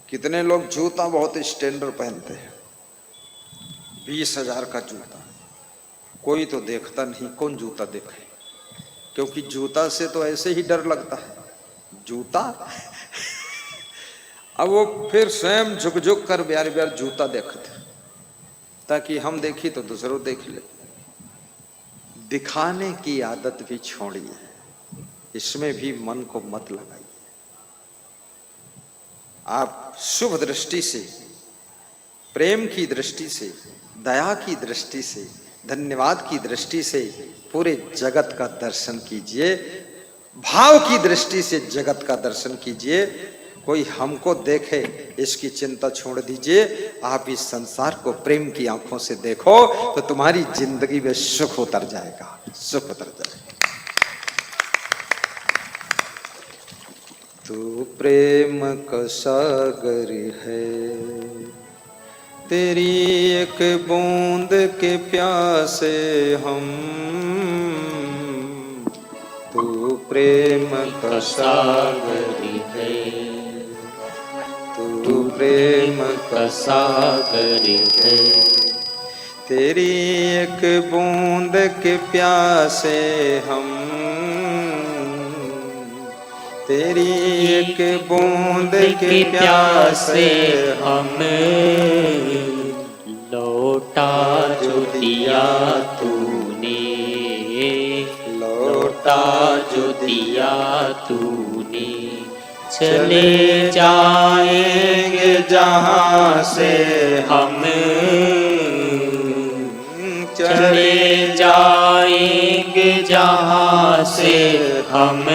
कितने लोग जूता बहुत स्टैंडर्ड पहनते हैं, 20,000 का जूता, कोई तो देखता नहीं, कौन जूता देखे, क्योंकि जूता से तो ऐसे ही डर लगता है, जूता। अब वो फिर स्वयं झुक झुक कर ब्यार ब्यार जूता देखते, ताकि हम देखी तो दूसरों देख ले। दिखाने की आदत भी छोड़िए, इसमें भी मन को मत लगाइए। आप शुभ दृष्टि से, प्रेम की दृष्टि से, दया की दृष्टि से, धन्यवाद की दृष्टि से पूरे जगत का दर्शन कीजिए, भाव की दृष्टि से जगत का दर्शन कीजिए। कोई हमको देखे इसकी चिंता छोड़ दीजिए, आप इस संसार को प्रेम की आंखों से देखो तो तुम्हारी जिंदगी में सुख उतर जाएगा, सुख उतर जाएगा। तू प्रेम का सागर है, तेरी एक बूंद के प्यासे हम, तू प्रेम का सागर है, तू प्रेम का सागर है, तेरी एक बूंद के प्यासे हम, तेरी एक बूंद के प्यासे हम, लौटा जो दिया तूने, लौटा जो दिया तूने, चले जाएंगे जहाँ से हम, चले जाएंगे जहाँ से हम,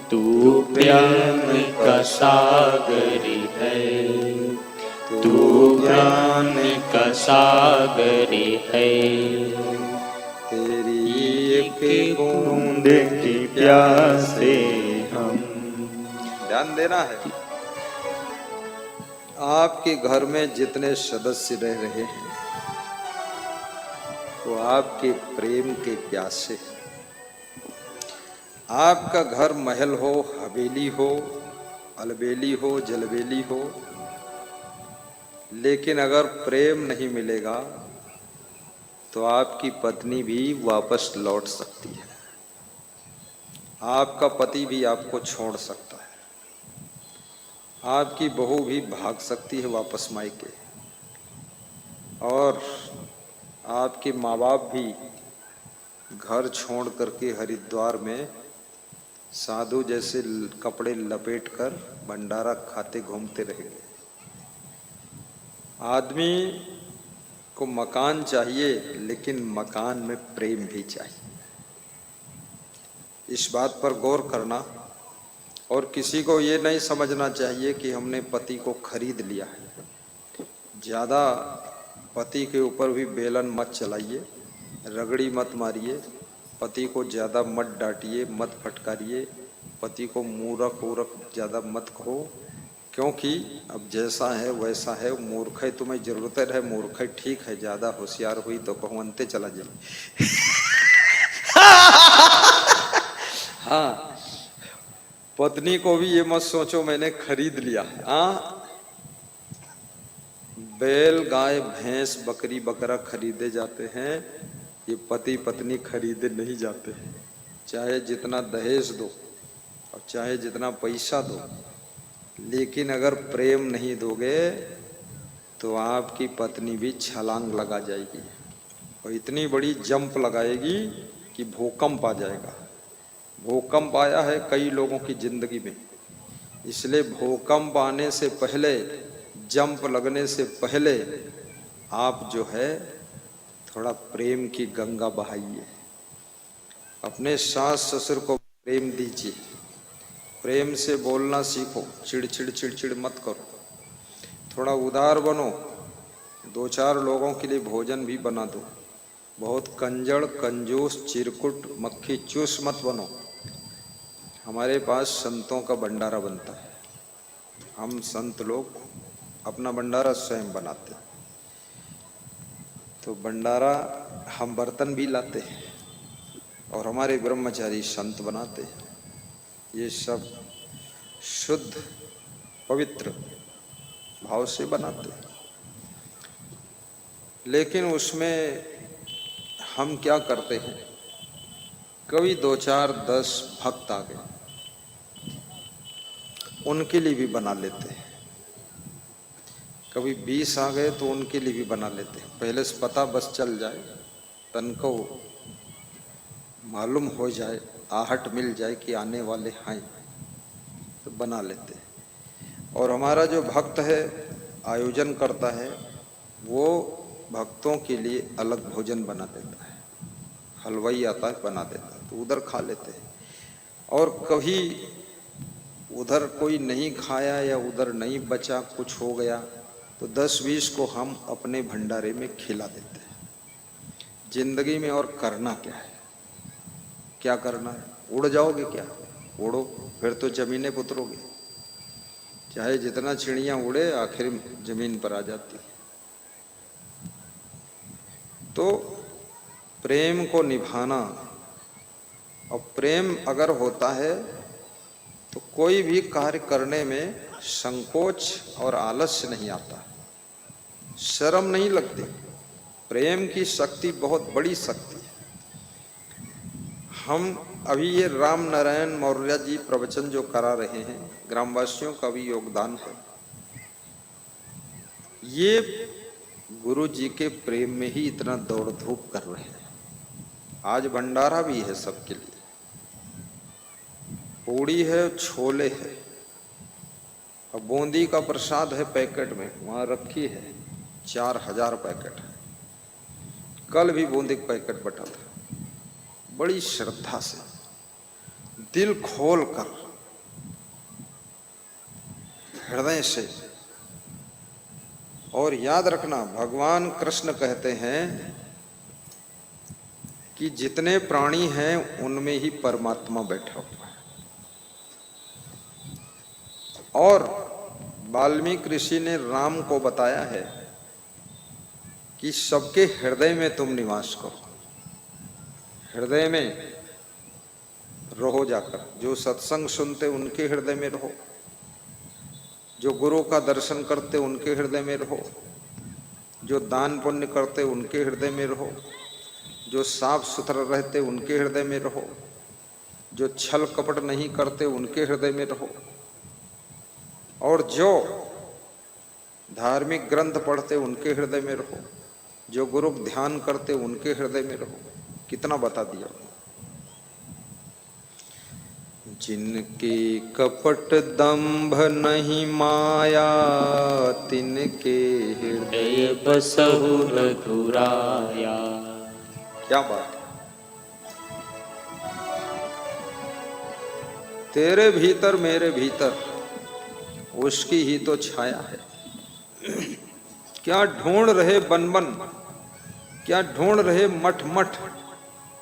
तू प्रेम का सागर है, तू ज्ञान का सागर है, तेरी एक बूंद की प्यासे हम। ध्यान देना है, आपके घर में जितने सदस्य रह रहे हैं वो आपके प्रेम के प्यासे। आपका घर महल हो, हवेली हो, अलबेली हो, जलबेली हो, लेकिन अगर प्रेम नहीं मिलेगा तो आपकी पत्नी भी वापस लौट सकती है, आपका पति भी आपको छोड़ सकता है, आपकी बहू भी भाग सकती है वापस मायके, और आपके माँ बाप भी घर छोड़ करके हरिद्वार में साधु जैसे कपड़े लपेटकर भंडारा खाते घूमते रहेंगे। आदमी को मकान चाहिए, लेकिन मकान में प्रेम भी चाहिए। इस बात पर गौर करना, और किसी को ये नहीं समझना चाहिए कि हमने पति को खरीद लिया है। ज़्यादा पति के ऊपर भी बेलन मत चलाइए, रगड़ी मत मारिए, पति को ज़्यादा मत डांटिए, मत फटकारिए, पति को मूर्ख वूर्ख ज़्यादा मत कहो, क्योंकि अब जैसा है वैसा है। मूर्ख है तुम्हें जरूरत है, मूर्ख है ठीक है, ज़्यादा होशियार हुई तो कहूँ अंते चला जाए। हाँ, पत्नी को भी ये मत सोचो मैंने खरीद लिया। हाँ, बैल, गाय, भैंस, बकरी, बकरा खरीदे जाते हैं, ये पति पत्नी खरीदे नहीं जाते हैं। चाहे जितना दहेज दो और चाहे जितना पैसा दो, लेकिन अगर प्रेम नहीं दोगे तो आपकी पत्नी भी छलांग लगा जाएगी, और इतनी बड़ी जंप लगाएगी कि भूकंप आ जाएगा। भूकंप आया है कई लोगों की जिंदगी में, इसलिए भूकंप आने से पहले, जंप लगने से पहले आप जो है थोड़ा प्रेम की गंगा बहाइए। अपने सास ससुर को प्रेम दीजिए, प्रेम से बोलना सीखो, चिड़चिड़ चिड़चिड़ मत करो, थोड़ा उदार बनो, 2-4 लोगों के लिए भोजन भी बना दो। बहुत कंजड़, कंजूस, चिरकुट, मक्खी चूस मत बनो। हमारे पास संतों का भंडारा बनता है, हम संत लोग अपना भंडारा स्वयं बनाते हैं। तो भंडारा हम बर्तन भी लाते हैं और हमारे ब्रह्मचारी संत बनाते हैं। ये सब शुद्ध पवित्र भाव से बनाते हैं। लेकिन उसमें हम क्या करते हैं, कभी 2 4 10 भक्त आ गए, उनके लिए भी बना लेते हैं। कभी 20 आ गए तो उनके लिए भी बना लेते हैं। पहले से पता बस चल जाए, तन को मालूम हो जाए, आहट मिल जाए कि आने वाले हैं, तो बना लेते हैं। और हमारा जो भक्त है आयोजन करता है, वो भक्तों के लिए अलग भोजन बना देता है। हलवाई आता है बना देता है, तो उधर खा लेते हैं। और कभी उधर कोई नहीं खाया या उधर नहीं बचा, कुछ हो गया, तो 10-20 को हम अपने भंडारे में खिला देते हैं। जिंदगी में और करना क्या है, क्या करना है? उड़ जाओगे क्या? उड़ो, फिर तो जमीनें पुतरोगे। चाहे जितना चिड़िया उड़े, आखिर जमीन पर आ जाती है। तो प्रेम को निभाना, और प्रेम अगर होता है तो कोई भी कार्य करने में संकोच और आलस्य नहीं आता, शर्म नहीं लगती। प्रेम की शक्ति बहुत बड़ी शक्ति है। हम अभी ये राम नारायण मौर्य जी प्रवचन जो करा रहे हैं, ग्रामवासियों का भी योगदान है। ये गुरु जी के प्रेम में ही इतना दौड़ धूप कर रहे हैं। आज भंडारा भी है सबके लिए, पूड़ी है, छोले है, और बूंदी का प्रसाद है पैकेट में, वहां रखी है 4000 पैकेट है। कल भी बूंदी का पैकेट बटा था। बड़ी श्रद्धा से, दिल खोल कर, हृदय से। और याद रखना, भगवान कृष्ण कहते हैं कि जितने प्राणी हैं उनमें ही परमात्मा बैठा हुआ है। और वाल्मीकि ऋषि ने राम को बताया है कि सबके हृदय में तुम निवास करो, हृदय में रहो जाकर। जो सत्संग सुनते उनके हृदय में रहो, जो गुरु का दर्शन करते उनके हृदय में रहो, जो दान पुण्य करते उनके हृदय में रहो, जो साफ सुथरा रहते उनके हृदय में रहो, जो छल कपट नहीं करते उनके हृदय में रहो, और जो धार्मिक ग्रंथ पढ़ते उनके हृदय में रहो, जो गुरु ध्यान करते उनके हृदय में रहो। कितना बता दिया। जिनके कपट दंभ नहीं माया, तिनके हृदय बसहु रघुराया। क्या बात। तेरे भीतर मेरे भीतर उसकी ही तो छाया है। क्या ढूंढ रहे बन बन, क्या ढूंढ रहे मठ मठ,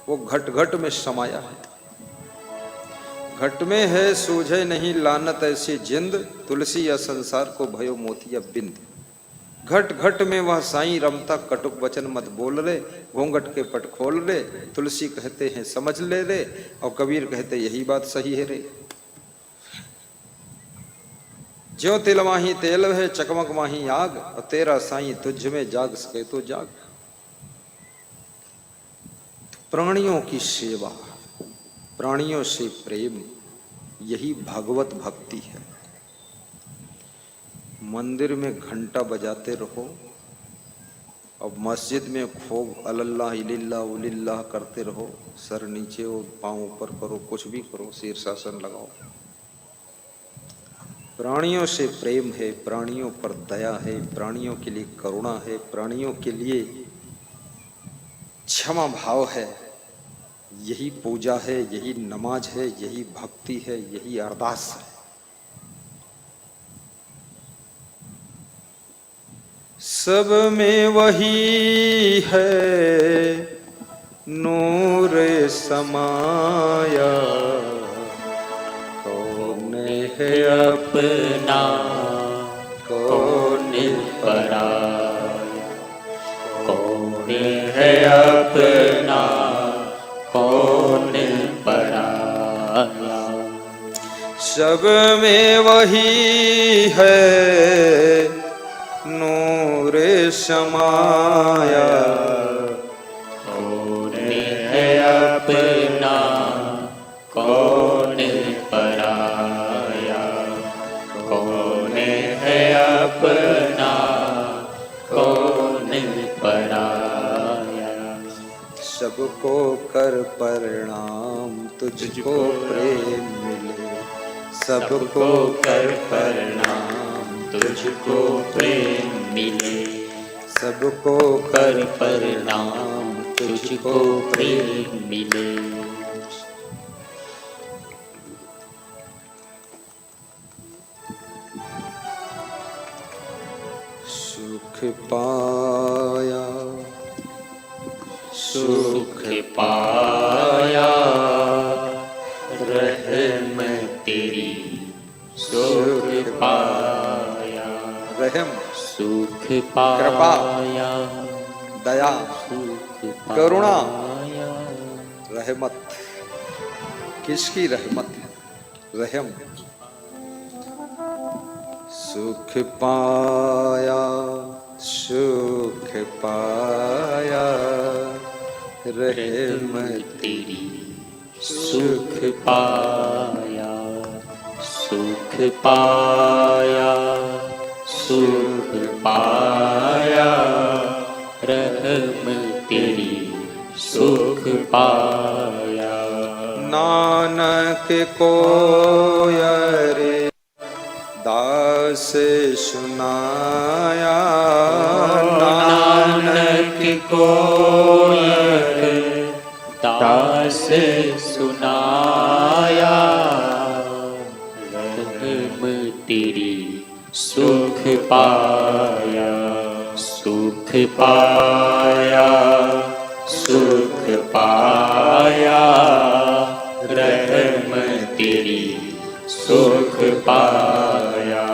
वो घट घट में समाया है। घट में है सूझे नहीं लानत ऐसी जिंद, तुलसी या संसार को भयो मोती या बिंद। घट घट में वह साईं रमता, कटुक वचन मत बोल रे, घूंघट के पट खोल रे। तुलसी कहते हैं समझ ले रे, और कबीर कहते यही बात सही है रे। ज्यों तिल माही तेल है, चकमक माही आग, और तेरा साईं तुझ में जाग सके तो जाग। प्राणियों की सेवा, प्राणियों से प्रेम, यही भगवत भक्ति है। मंदिर में घंटा बजाते रहो, और मस्जिद में खूब अल्लाह इल्लल्लाह उलिल्लाह करते रहो। सर नीचे हो, पांव ऊपर करो, कुछ भी करो, शीर्षासन लगाओ। प्राणियों से प्रेम है, प्राणियों पर दया है, प्राणियों के लिए करुणा है, प्राणियों के लिए क्षमा भाव है। यही पूजा है, यही नमाज है, यही भक्ति है, यही अरदास है। सब में वही है नूर समाया, कौन है अपना कौन पराया, कौन है अपना कौन पराया। सब में वही है नूर समाया। कौन है अपना कौन पराया, कौन है अपना कौन पराया। सबको कर प्रणाम तुझको प्रेम मिले, सबको कर प्रणाम तुझको प्रेम मिले, सबको कर प्रणाम तुझको प्रेम मिले। सुख पाया सुख पाया रहम तेरी, सुख पाया रहम सुख कृपा पाया, दया सुख करुणा पाया। रहमत, किसकी रहमत है? रहम। सुख पाया सुख पाया रहम तेरी, सुख पाया सुख पाया, सुख पाया रहम तेरी, सुख पाया। नानक को रे दास सुनाया, नानक को दास सुनाया, रहम तेरी, सुख पाया सुख पाया, सुख पाया रहम तेरी, सुख पाया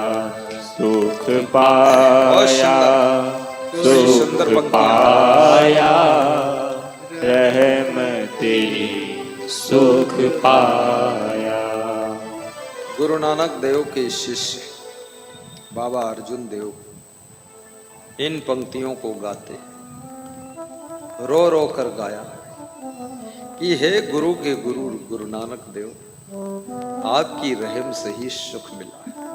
सुख पाया, सुख पाया रहम तेरी, सुख पाया। गुरु नानक देव के शिष्य बाबा अर्जुन देव इन पंक्तियों को गाते रो रो कर गाया कि हे गुरु के गुरु गुरु नानक देव, आपकी रहम से ही सुख मिला है।